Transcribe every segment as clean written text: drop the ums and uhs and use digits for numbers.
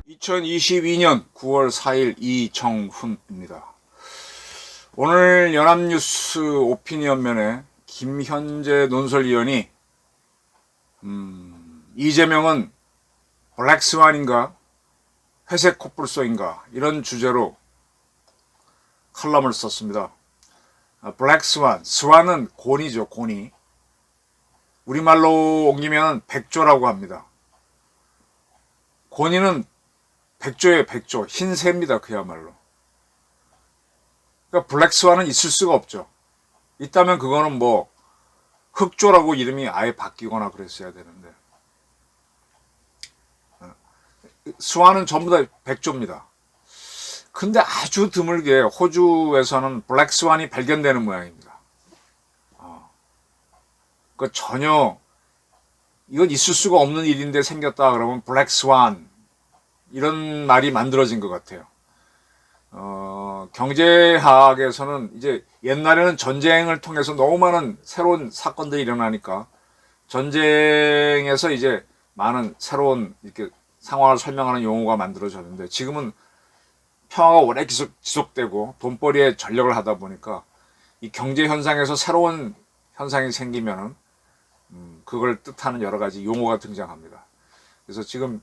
(2022년 9월 4일) 이정훈입니다. 오늘 연합뉴스 오피니언면에 김현재 논설위원이 이재명은 블랙스완인가 회색 코뿔소인가 이런 주제로 칼럼을 썼습니다. 블랙스완, 스완은 곤이죠. 곤이. 우리말로 옮기면 백조라고 합니다. 곤이는 백조예요. 백조. 흰새입니다. 그야말로. 그러니까 블랙스완은 있을 수가 없죠. 있다면 그거는 뭐 흑조라고 이름이 아예 바뀌거나 그랬어야 되는데, 스완은 전부 다 백조입니다. 근데 아주 드물게 호주에서는 블랙스완이 발견되는 모양입니다. 그 전혀 이건 있을 수가 없는 일인데 생겼다 그러면 블랙스완 이런 말이 만들어진 것 같아요. 경제학에서는 이제 옛날에는 전쟁을 통해서 너무 많은 새로운 사건들이 일어나니까 전쟁에서 이제 많은 새로운 이렇게 상황을 설명하는 용어가 만들어졌는데, 지금은 평화가 오래 지속되고 돈벌이에 전력을 하다 보니까 이 경제 현상에서 새로운 현상이 생기면은 그걸 뜻하는 여러 가지 용어가 등장합니다. 그래서 지금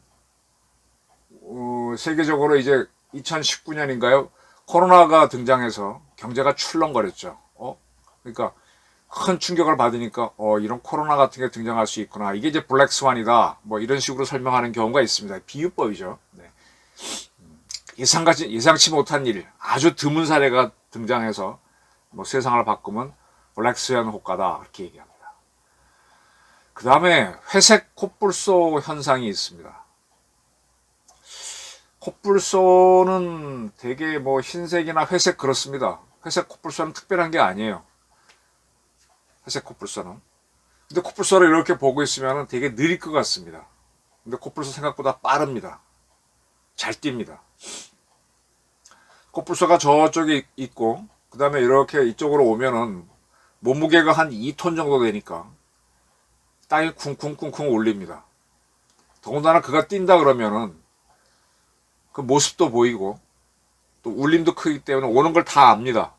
세계적으로 이제 2019년인가요? 코로나가 등장해서 경제가 출렁거렸죠. 그러니까 큰 충격을 받으니까 이런 코로나 같은 게 등장할 수 있구나. 이게 이제 블랙스완이다. 뭐 이런 식으로 설명하는 경우가 있습니다. 비유법이죠. 네. 예상치 못한 일, 아주 드문 사례가 등장해서 뭐 세상을 바꾸면 블랙스완 효과다 이렇게 얘기합니다. 그 다음에 회색 코뿔소 현상이 있습니다. 코뿔소는 되게 뭐 흰색이나 회색 그렇습니다. 회색 코뿔소는 특별한 게 아니에요. 회색 코뿔소는. 근데 코뿔소를 이렇게 보고 있으면 되게 느릴 것 같습니다. 근데 코뿔소 생각보다 빠릅니다. 잘 뜁니다. 코뿔소가 저쪽에 있고, 그 다음에 이렇게 이쪽으로 오면은 몸무게가 한 2톤 정도 되니까 땅이 쿵쿵쿵쿵 울립니다. 더군다나 그가 뛴다 그러면은 그 모습도 보이고 또 울림도 크기 때문에 오는 걸 다 압니다.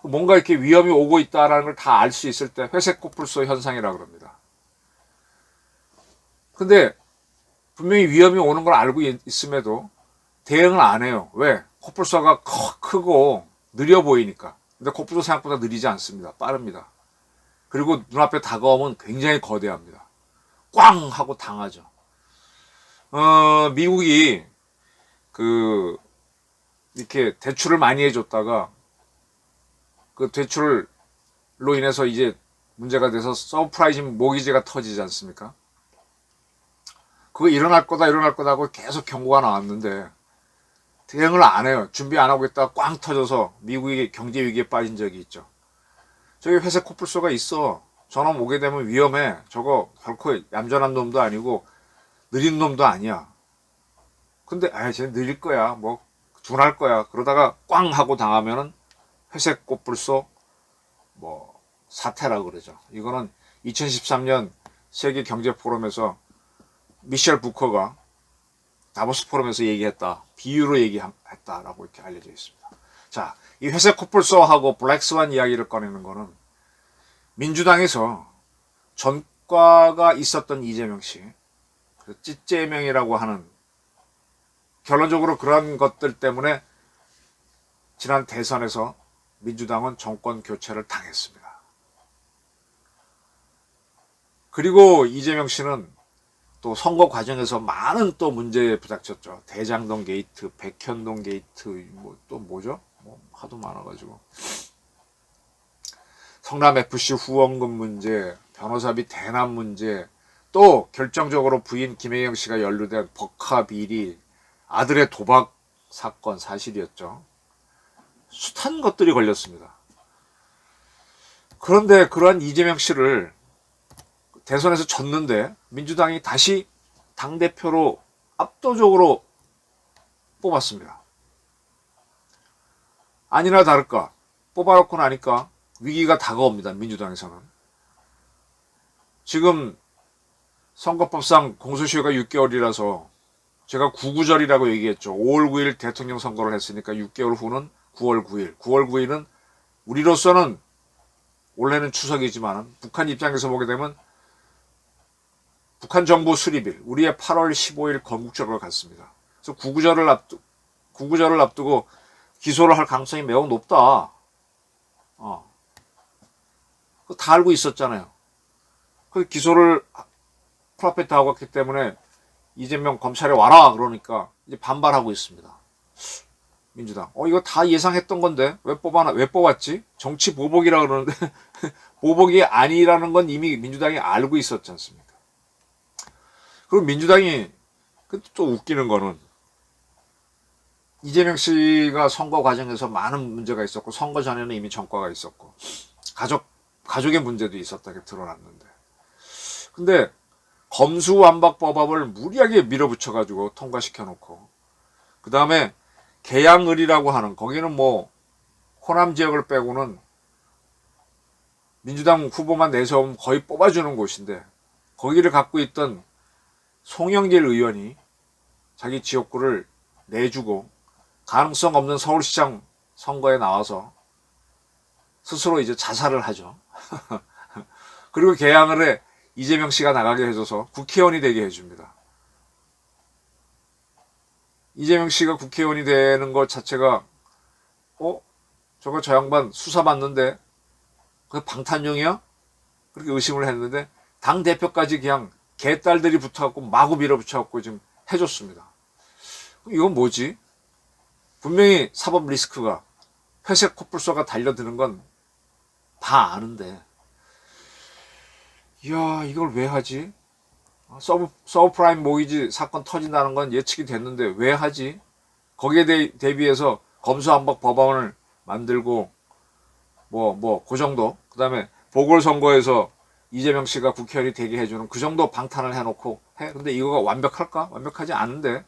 뭔가 이렇게 위험이 오고 있다라는 걸 다 알 수 있을 때 회색 코뿔소 현상이라고 그럽니다. 근데 분명히 위험이 오는 걸 알고 있음에도 대응을 안 해요. 왜? 코뿔소가 크고 느려 보이니까. 근데 코뿔소 생각보다 느리지 않습니다. 빠릅니다. 그리고 눈앞에 다가오면 굉장히 거대합니다. 꽝 하고 당하죠. 미국이 이렇게 대출을 많이 해줬다가 그 대출로 인해서 이제 문제가 돼서 서프라이즈 모기지가 터지지 않습니까? 그거 일어날 거다 하고 계속 경고가 나왔는데 대응을 안 해요. 준비 안 하고 있다가 꽝 터져서 미국이 경제 위기에 빠진 적이 있죠. 저기 회색 코뿔소가 있어. 저놈 오게 되면 위험해. 저거 결코 얌전한 놈도 아니고 느린 놈도 아니야. 근데 쟤 느릴 거야. 뭐 둔할 거야. 그러다가 꽝 하고 당하면은 회색 코뿔소 뭐 사태라고 그러죠. 이거는 2013년 세계 경제 포럼에서 미셸 부커가 다보스 포럼에서 얘기했다. 비유로 얘기했다라고 이렇게 알려져 있습니다. 자, 이 회색 코뿔소하고 블랙스완 이야기를 꺼내는 거는 민주당에서 전과가 있었던 이재명 씨, 찌재명이라고 하는, 결론적으로 그런 것들 때문에 지난 대선에서 민주당은 정권 교체를 당했습니다. 그리고 이재명 씨는 또 선거 과정에서 많은 또 문제에 부닥쳤죠. 대장동 게이트, 백현동 게이트, 뭐 또 뭐죠? 뭐 하도 많아가지고. 성남FC 후원금 문제, 변호사비 대납 문제, 또 결정적으로 부인 김혜경 씨가 연루된 법카 비리, 아들의 도박 사건 사실이었죠. 숱한 것들이 걸렸습니다. 그런데 그러한 이재명 씨를 대선에서 졌는데 민주당이 다시 당대표로 압도적으로 뽑았습니다. 아니나 다를까 뽑아놓고 나니까 위기가 다가옵니다. 민주당에서는. 지금 선거법상 공소시효가 6개월이라서 제가 구구절이라고 얘기했죠. 5월 9일 대통령 선거를 했으니까 6개월 후는 9월 9일. 9월 9일은 우리로서는 원래는 추석이지만 북한 입장에서 보게 되면 북한 정부 수립일, 우리의 8월 15일 건국절과 같습니다. 그래서 구구절을 앞두고 기소를 할 가능성이 매우 높다. 그거 다 알고 있었잖아요. 그 기소를 코앞에 하고 갔기 때문에 이재명 검찰에 와라 그러니까 이제 반발하고 있습니다. 민주당. 이거 다 예상했던 건데 왜 뽑았지? 정치 보복이라 그러는데 보복이 아니라는 건 이미 민주당이 알고 있었지 않습니까? 그리고 민주당이 또 웃기는 거는 이재명 씨가 선거 과정에서 많은 문제가 있었고 선거 전에는 이미 전과가 있었고 가족의 문제도 있었다게 드러났는데 근데 검수완박법안을 무리하게 밀어붙여가지고 통과시켜놓고 그 다음에 계양을이라고 하는 거기는 뭐 호남 지역을 빼고는 민주당 후보만 내세우면 거의 뽑아주는 곳인데 거기를 갖고 있던 송영길 의원이 자기 지역구를 내주고 가능성 없는 서울시장 선거에 나와서 스스로 이제 자살을 하죠. 그리고 계양을에 이재명 씨가 나가게 해줘서 국회의원이 되게 해줍니다. 이재명 씨가 국회의원이 되는 것 자체가 저거 저 양반 수사받는데 그 방탄용이야? 그렇게 의심을 했는데 당대표까지 그냥 개딸들이 붙어갖고 마구 밀어붙여갖고 지금 해줬습니다. 이건 뭐지? 분명히 사법 리스크가 회색 코뿔소가 달려드는 건 다 아는데 이야 이걸 왜 하지? 서브프라임 모기지 사건 터진다는 건 예측이 됐는데 왜 하지? 거기에 대비해서 검수완박 법안을 만들고 그 정도 그 다음에 보궐선거에서 이재명 씨가 국회의원이 되게 해주는 그 정도 방탄을 해놓고 해. 근데 이거가 완벽할까? 완벽하지 않은데.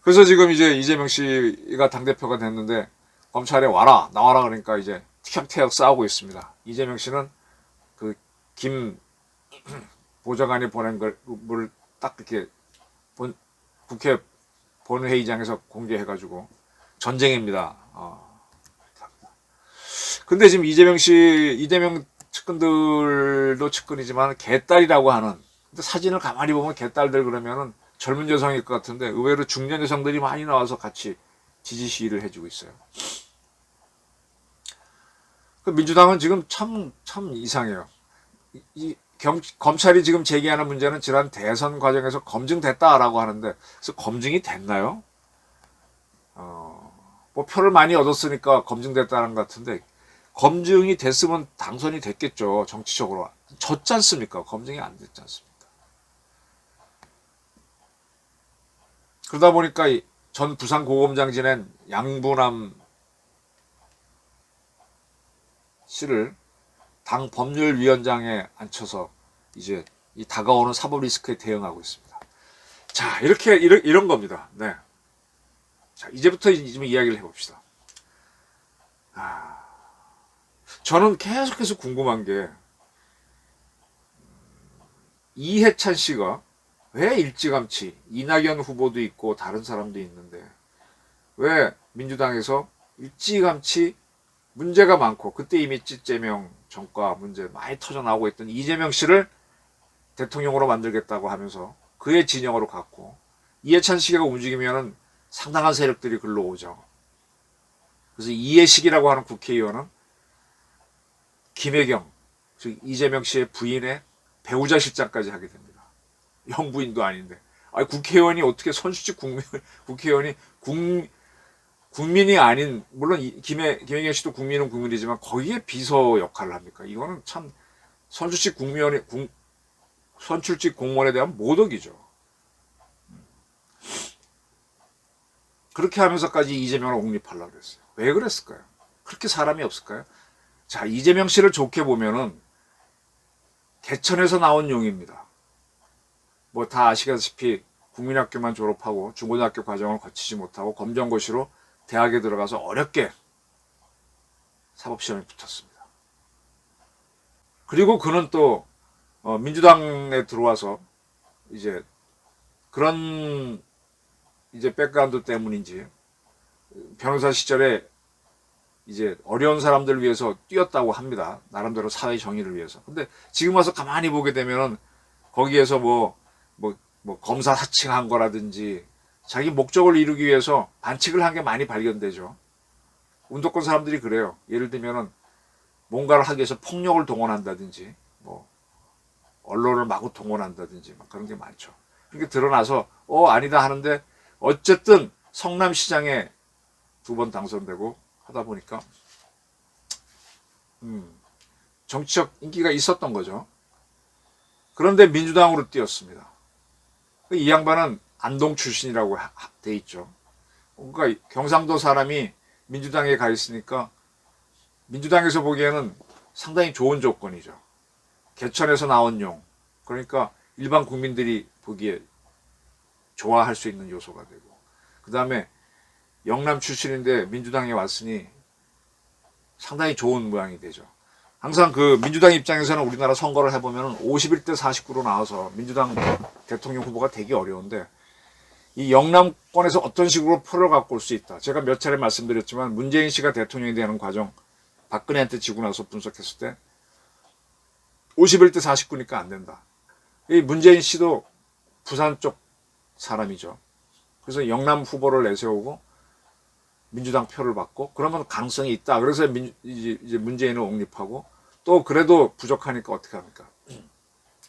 그래서 지금 이제 이재명 씨가 당대표가 됐는데 검찰에 나와라 그러니까 이제 티격태격 싸우고 있습니다. 이재명 씨는 그 김 보좌관이 보낸 걸 딱 이렇게 국회 본회의장에서 공개해가지고 전쟁입니다. 근데 지금 이재명 측근들도 측근이지만 개딸이라고 하는 근데 사진을 가만히 보면 개딸들 그러면은 젊은 여성일 것 같은데 의외로 중년 여성들이 많이 나와서 같이 지지 시위를 해주고 있어요. 그 민주당은 지금 참 이상해요. 검찰이 지금 제기하는 문제는 지난 대선 과정에서 검증됐다라고 하는데 그래서 검증이 됐나요? 뭐 표를 많이 얻었으니까 검증됐다는 것 같은데 검증이 됐으면 당선이 됐겠죠. 정치적으로 졌지 않습니까? 검증이 안 됐지 않습니까? 그러다 보니까 전 부산고검장 지낸 양부남 씨를 당 법률위원장에 앉혀서 이제 이 다가오는 사법 리스크에 대응하고 있습니다. 자, 이런 겁니다. 네. 자, 이제부터 좀 이야기를 해봅시다. 저는 계속해서 궁금한 게 이해찬 씨가 왜 일찌감치 이낙연 후보도 있고 다른 사람도 있는데 왜 민주당에서 일찌감치 문제가 많고 그때 이미 찌재명 전과 문제 많이 터져나오고 있던 이재명 씨를 대통령으로 만들겠다고 하면서 그의 진영으로 갔고 이해찬 씨가 움직이면은 상당한 세력들이 글로 오죠. 그래서 이해식이라고 하는 국회의원은 김혜경, 즉 이재명 씨의 부인의 배우자 실장까지 하게 됩니다. 영부인도 아닌데. 국회의원이 어떻게 선수직 국회의원이 국민이 아닌, 물론 김혜경 씨도 국민은 국민이지만 거기에 비서 역할을 합니까? 이거는 참 선출직 공무원에 대한 모독이죠. 그렇게 하면서까지 이재명을 옹립하려고 그랬어요. 왜 그랬을까요? 그렇게 사람이 없을까요? 자, 이재명 씨를 좋게 보면은 개천에서 나온 용입니다. 뭐 다 아시다시피 국민학교만 졸업하고 중고등학교 과정을 거치지 못하고 검정고시로 대학에 들어가서 어렵게 사법시험에 붙었습니다. 그리고 그는 또 민주당에 들어와서 이제 그런 이제 백그라운드 때문인지 변호사 시절에 이제 어려운 사람들을 위해서 뛰었다고 합니다. 나름대로 사회 정의를 위해서. 근데 지금 와서 가만히 보게 되면은 거기에서 뭐 검사 사칭한 거라든지 자기 목적을 이루기 위해서 반칙을 한 게 많이 발견되죠. 운동권 사람들이 그래요. 예를 들면은 뭔가를 하기 위해서 폭력을 동원한다든지 뭐 언론을 마구 동원한다든지 막 그런 게 많죠. 그렇게 드러나서 아니다 하는데 어쨌든 성남시장에 2번 당선되고 하다 보니까 정치적 인기가 있었던 거죠. 그런데 민주당으로 뛰었습니다. 이 양반은 안동 출신이라고 돼 있죠. 그러니까 경상도 사람이 민주당에 가 있으니까 민주당에서 보기에는 상당히 좋은 조건이죠. 개천에서 나온 용. 그러니까 일반 국민들이 보기에 좋아할 수 있는 요소가 되고, 그 다음에 영남 출신인데 민주당에 왔으니 상당히 좋은 모양이 되죠. 항상 그 민주당 입장에서는 우리나라 선거를 해보면 51대 49로 나와서 민주당 대통령 후보가 되게 어려운데, 이 영남권에서 어떤 식으로 표를 갖고 올 수 있다. 제가 몇 차례 말씀드렸지만 문재인 씨가 대통령이 되는 과정, 박근혜한테 지고 나서 분석했을 때 51대 49니까 안 된다. 이 문재인 씨도 부산 쪽 사람이죠. 그래서 영남 후보를 내세우고 민주당 표를 받고 그러면 가능성이 있다. 그래서 이제 문재인을 옹립하고, 또 그래도 부족하니까 어떻게 합니까?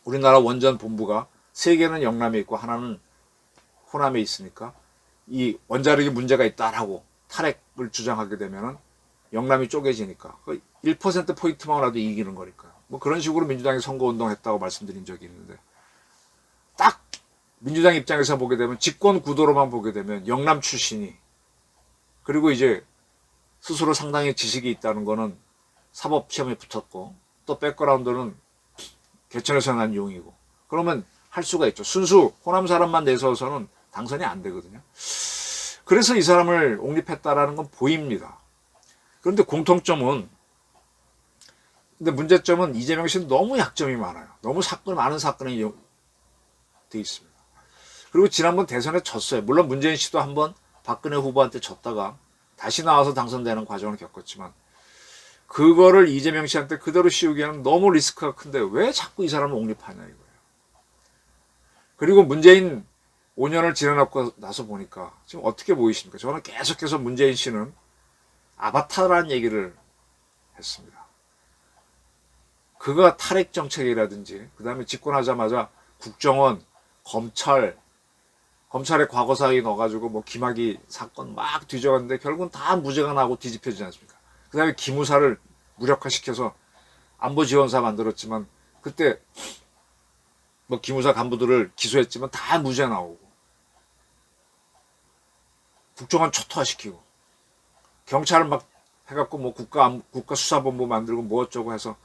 우리나라 원전 본부가 3개는 영남에 있고 하나는 호남에 있으니까 이 원자력이 문제가 있다라고 탈핵을 주장하게 되면은 영남이 쪼개지니까 1%포인트만이라도 이기는 거니까요. 뭐 그런 식으로 민주당이 선거운동 했다고 말씀드린 적이 있는데, 딱 민주당 입장에서 보게 되면, 집권 구도로만 보게 되면 영남 출신이, 그리고 이제 스스로 상당히 지식이 있다는 거는 사법시험에 붙었고, 또 백그라운드는 개천에서 난 용이고, 그러면 할 수가 있죠. 순수 호남 사람만 내세워서는 당선이 안 되거든요. 그래서 이 사람을 옹립했다라는 건 보입니다. 그런데 문제점은 이재명 씨는 너무 약점이 많아요. 너무 많은 사건이 돼 있습니다. 그리고 지난번 대선에 졌어요. 물론 문재인 씨도 한번 박근혜 후보한테 졌다가 다시 나와서 당선되는 과정을 겪었지만, 그거를 이재명 씨한테 그대로 씌우기에는 너무 리스크가 큰데 왜 자꾸 이 사람을 옹립하냐 이거예요. 그리고 문재인 5년을 지나놓고 나서 보니까 지금 어떻게 보이십니까? 저는 계속해서 문재인 씨는 아바타라는 얘기를 했습니다. 그가 탈핵 정책이라든지, 그 다음에 집권하자마자 국정원, 검찰의 과거사에 넣어가지고 뭐 김학의 사건 막 뒤져갔는데 결국은 다 무죄가 나고 뒤집혀지지 않습니까? 그 다음에 기무사를 무력화시켜서 안보지원사 만들었지만, 그때 뭐 기무사 간부들을 기소했지만 다 무죄 나오고, 국정원 초토화시키고, 경찰을 막 해갖고 뭐 국가수사본부 만들고 뭐 어쩌고 해서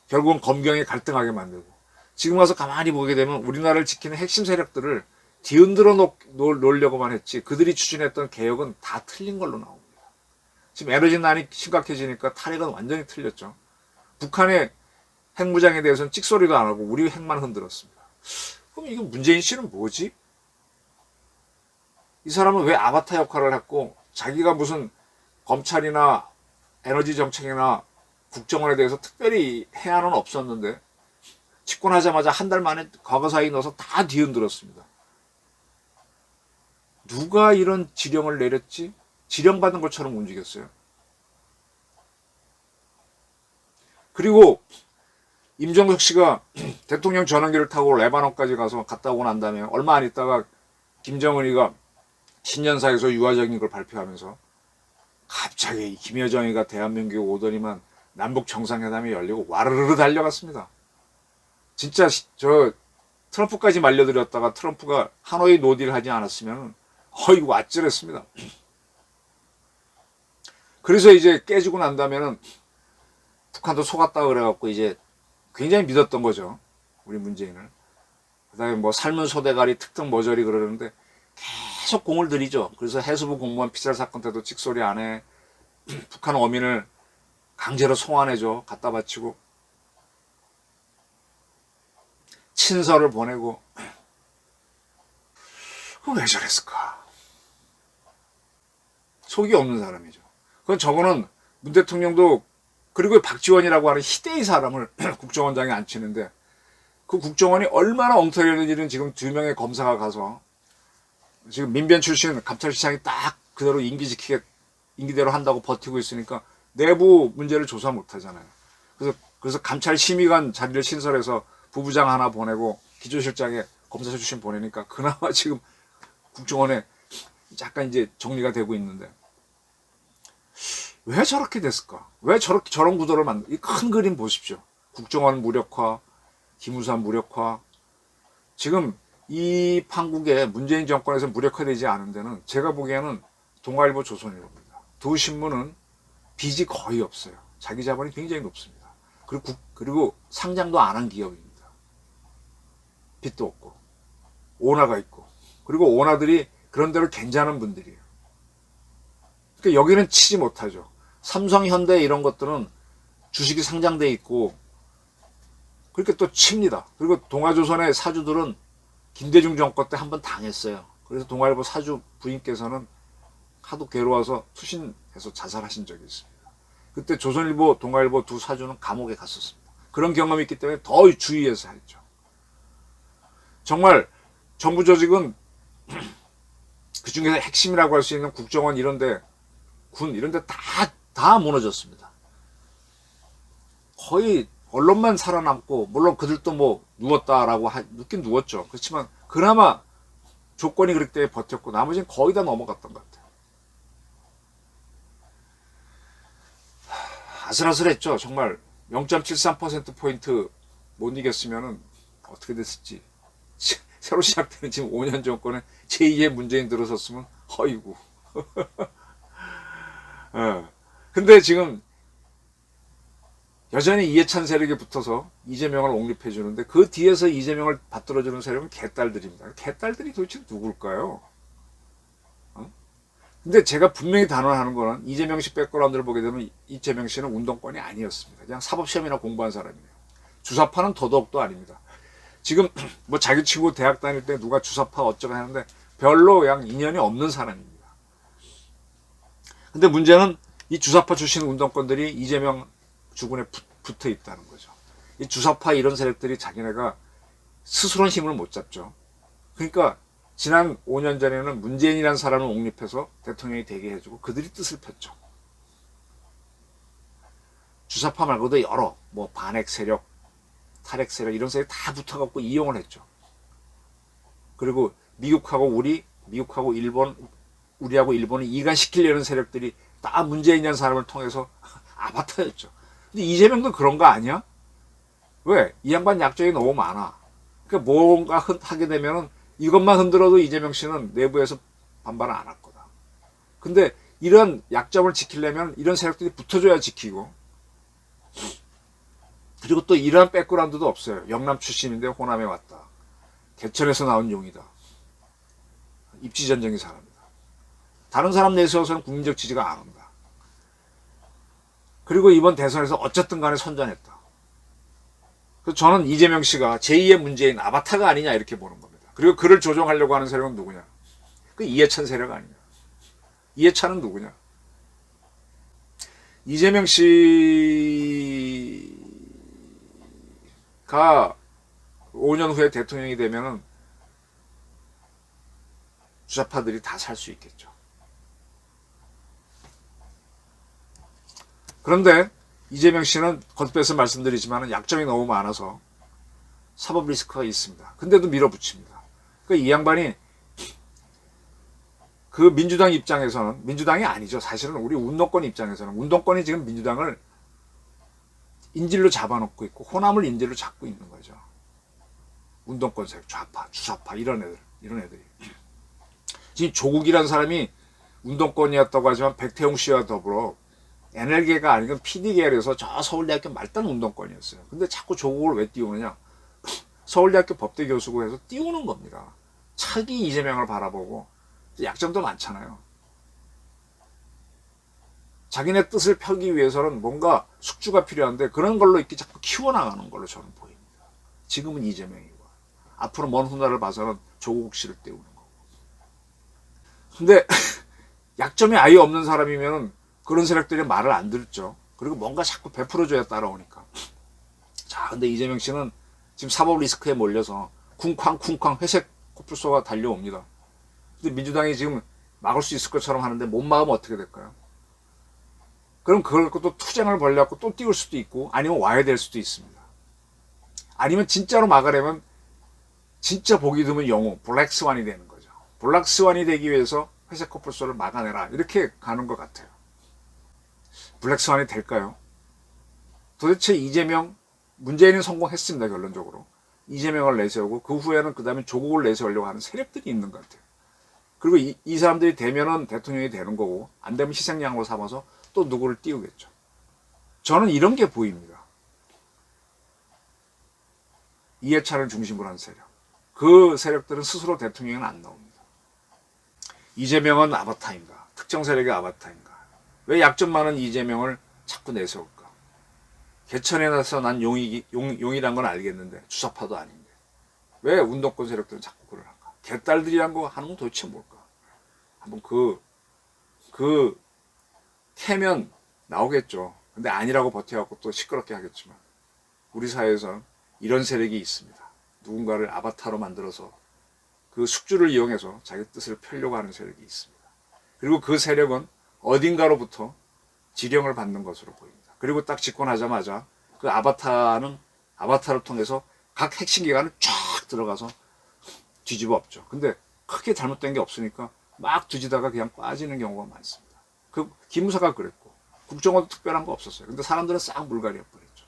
결국은 검경이 갈등하게 만들고, 지금 와서 가만히 보게 되면 우리나라를 지키는 핵심 세력들을 뒤흔들어 놓으려고만 했지, 그들이 추진했던 개혁은 다 틀린 걸로 나옵니다. 지금 에너지난이 심각해지니까 탈핵은 완전히 틀렸죠. 북한의 핵무장에 대해서는 찍소리도 안 하고 우리 핵만 흔들었습니다. 그럼 이거 문재인 씨는 뭐지? 이 사람은 왜 아바타 역할을 했고, 자기가 무슨 검찰이나 에너지 정책이나 국정원에 대해서 특별히 해안은 없었는데 집권하자마자 한 달 만에 과거사에 넣어서 다 뒤흔들었습니다. 누가 이런 지령을 내렸지? 지령받은 것처럼 움직였어요. 그리고 임종석 씨가 대통령 전원기를 타고 레바논까지 가서 갔다 오고 난 다음에 얼마 안 있다가 김정은이가 신년사에서 유화적인 걸 발표하면서 갑자기 김여정이가 대한민국에 오더니만 남북 정상회담이 열리고 와르르르 달려갔습니다. 진짜 저 트럼프까지 말려들였다가 트럼프가 하노이 노딜 하지 않았으면 이거 아찔했습니다. 그래서 이제 깨지고 난 다음에는 북한도 속았다 그래갖고 이제 굉장히 믿었던 거죠, 우리 문재인을. 그 다음에 뭐 삶은 소대가리 특등 모조리 그러는데 계속 공을 들이죠. 그래서 해수부 공무원 피살 사건 때도 찍소리 안 해. 북한 어민을 강제로 송환해줘. 갖다 바치고. 친서를 보내고. 그거 왜 저랬을까? 속이 없는 사람이죠. 그건 저거는 문 대통령도 그리고 박지원이라고 하는 희대의 사람을 국정원장에 앉히는데 그 국정원이 얼마나 엉터리였는지는 지금 2명의 검사가 가서 지금 민변 출신 감찰실장이 딱 그대로 임기대로 한다고 버티고 있으니까 내부 문제를 조사 못 하잖아요. 그래서 감찰 심의관 자리를 신설해서 부부장 하나 보내고 기조실장에 검사 출신 보내니까 그나마 지금 국정원에 약간 이제 정리가 되고 있는데 왜 저렇게 됐을까? 왜 저런 구도를 이 큰 그림 보십시오. 국정원 무력화, 기무사 무력화. 지금 이 판국에 문재인 정권에서 무력화되지 않은 데는 제가 보기에는 동아일보, 조선일보입니다. 두 신문은 빚이 거의 없어요. 자기 자본이 굉장히 높습니다. 그리고 상장도 안 한 기업입니다. 빚도 없고 오나가 있고 그리고 오나들이 그런 대로 괜찮은 분들이에요. 그러니까 여기는 치지 못하죠. 삼성, 현대 이런 것들은 주식이 상장돼 있고 그렇게 또 칩니다. 그리고 동아조선의 사주들은 김대중 정권 때 한번 당했어요. 그래서 동아일보 사주 부인께서는 하도 괴로워서 투신해서 자살하신 적이 있습니다. 그때 조선일보, 동아일보 두 사주는 감옥에 갔었습니다. 그런 경험이 있기 때문에 더 주의해서 했죠. 정말 정부 조직은 그 중에서 핵심이라고 할 수 있는 국정원 이런데 군 이런데 다 무너졌습니다. 거의 언론만 살아남고 물론 그들도 뭐 누웠다라고 눕긴 누웠죠. 그렇지만 그나마 조건이 그렇기 때문에 버텼고 나머지는 거의 다 넘어갔던 것 같아요. 아슬아슬했죠. 정말 0.73%포인트 못 이겼으면 어떻게 됐을지. 새로 시작되는 지금 5년 정권에 제2의 문재인 들어섰으면 허이고. 근데 지금 여전히 이해찬 세력에 붙어서 이재명을 옹립해 주는데 그 뒤에서 이재명을 받들어 주는 세력은 개딸들입니다. 개딸들이 도대체 누굴까요? 근데 제가 분명히 단언하는 거는 이재명 씨 백그라운드를 보게 되면 이재명 씨는 운동권이 아니었습니다. 그냥 사법시험이나 공부한 사람이에요. 주사파는 더더욱도 아닙니다. 지금 뭐 자기 친구 대학 다닐 때 누가 주사파 어쩌고 하는데 별로 그냥 인연이 없는 사람입니다. 근데 문제는 이 주사파 출신 운동권들이 이재명 주군에 붙어 있다는 거죠. 이 주사파 이런 세력들이 자기네가 스스로는 힘을 못 잡죠. 그러니까 지난 5년 전에는 문재인이라는 사람을 옹립해서 대통령이 되게 해주고 그들이 뜻을 폈죠. 주사파 말고도 여러 뭐 반핵 세력, 탈핵 세력 이런 세력이 다 붙어갖고 이용을 했죠. 그리고 미국하고 일본, 우리하고 일본을 이간시키려는 세력들이 다 문재인이라는 사람을 통해서 아바타였죠. 근데 이재명도 그런 거 아니야? 왜? 이 양반 약점이 너무 많아. 그러니까 뭔가 하게 되면은 이것만 흔들어도 이재명 씨는 내부에서 반발을 안 할 거다. 근데 이런 약점을 지키려면 이런 세력들이 붙어줘야 지키고 그리고 또 이러한 백그라운드도 없어요. 영남 출신인데 호남에 왔다. 개천에서 나온 용이다. 입지전쟁의 사람이다. 다른 사람 내세워서는 국민적 지지가 안 온다. 그리고 이번 대선에서 어쨌든 간에 선전했다. 그래서 저는 이재명 씨가 제2의 문재인 아바타가 아니냐 이렇게 보는 겁니다. 그리고 그를 조종하려고 하는 세력은 누구냐? 그 이해찬 세력 아니냐? 이해찬은 누구냐? 이재명 씨가 5년 후에 대통령이 되면은 주사파들이 다 살 수 있겠죠. 그런데 이재명 씨는 겉배서 말씀드리지만 약점이 너무 많아서 사법 리스크가 있습니다. 근데도 밀어붙입니다. 그러니까 이 양반이 그 민주당 입장에서는 민주당이 아니죠. 사실은 우리 운동권 입장에서는 운동권이 지금 민주당을 인질로 잡아놓고 있고 호남을 인질로 잡고 있는 거죠. 운동권 세력, 좌파, 주사파 이런 애들이 지금 조국이라는 사람이 운동권이었다고 하지만 백태용 씨와 더불어 NL계가 아니고 PD계열에서 저 서울대학교 말단 운동권이었어요. 근데 자꾸 조국을 왜 띄우느냐? 서울대학교 법대 교수고 해서 띄우는 겁니다. 차기 이재명을 바라보고 약점도 많잖아요. 자기네 뜻을 펴기 위해서는 뭔가 숙주가 필요한데 그런 걸로 이렇게 자꾸 키워나가는 걸로 저는 보입니다. 지금은 이재명이고 앞으로 먼 훗날을 봐서는 조국 씨를 떼우는 거고. 근데 약점이 아예 없는 사람이면 그런 세력들이 말을 안 듣죠. 그리고 뭔가 자꾸 베풀어줘야 따라오니까. 자, 근데 이재명 씨는 지금 사법 리스크에 몰려서 쿵쾅쿵쾅 회색 코뿔소가 달려옵니다. 근데 민주당이 지금 막을 수 있을 것처럼 하는데 못 막으면 어떻게 될까요? 그럼 그걸 갖고 또 투쟁을 벌려갖고 또 띄울 수도 있고 아니면 와야 될 수도 있습니다. 아니면 진짜로 막으려면 진짜 보기 드문 영웅 블랙스완이 되는 거죠. 블랙스완이 되기 위해서 회색 코뿔소를 막아내라 이렇게 가는 것 같아요. 블랙스완이 될까요? 도대체 이재명 문재인은 성공했습니다. 결론적으로 이재명을 내세우고 그 후에는 그 다음에 조국을 내세우려고 하는 세력들이 있는 것 같아요. 그리고 이 사람들이 되면은 대통령이 되는 거고 안 되면 희생양으로 삼아서 또 누구를 띄우겠죠. 저는 이런 게 보입니다. 이해찬을 중심으로 한 세력. 그 세력들은 스스로 대통령은 안 나옵니다. 이재명은 아바타인가? 특정 세력의 아바타인가? 왜 약점 많은 이재명을 자꾸 내세울까? 개천에 나서 난 용이란 건 알겠는데 주사파도 아닌데 왜 운동권 세력들은 자꾸 그걸 할까? 개딸들이란 거 하는 건 도대체 뭘까? 한번 그 캐면 나오겠죠. 근데 아니라고 버텨갖고 또 시끄럽게 하겠지만 우리 사회에서는 이런 세력이 있습니다. 누군가를 아바타로 만들어서 그 숙주를 이용해서 자기 뜻을 펴려고 하는 세력이 있습니다. 그리고 그 세력은 어딘가로부터 지령을 받는 것으로 보입니다. 그리고 딱 집권하자마자 그 아바타를 통해서 각 핵심 기관을 쫙 들어가서 뒤집어 엎죠. 근데 크게 잘못된 게 없으니까 막 뒤지다가 그냥 빠지는 경우가 많습니다. 그 기무사가 그랬고 국정원도 특별한 거 없었어요. 근데 사람들은 싹 물갈이 해버렸죠.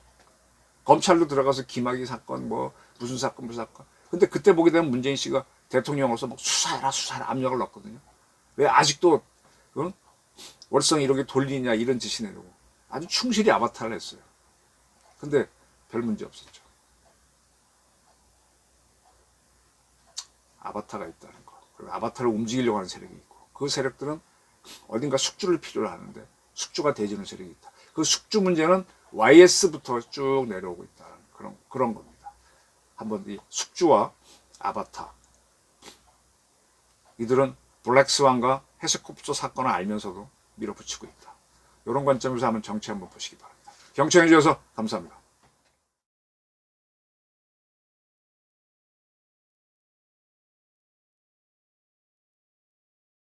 검찰도 들어가서 김학의 사건 뭐 무슨 사건 무슨 사건. 근데 그때 보게 되면 문재인 씨가 대통령으로서 막 수사해라 압력을 넣었거든요. 왜 아직도 월성 1억이 돌리냐 이런 짓이 내려고 아주 충실히 아바타를 했어요. 근데 별 문제 없었죠. 아바타가 있다는 거. 그리고 아바타를 움직이려고 하는 세력이 있고 그 세력들은 어딘가 숙주를 필요로 하는데 숙주가 되지는 세력이 있다. 그 숙주 문제는 YS부터 쭉 내려오고 있다는 그런 겁니다. 한번 이 숙주와 아바타 이들은 블랙스완과 해스코프소 사건을 알면서도 밀어붙이고 있다. 이런 관점에서 한번 정치 한번 보시기 바랍니다. 경청해 주셔서 감사합니다.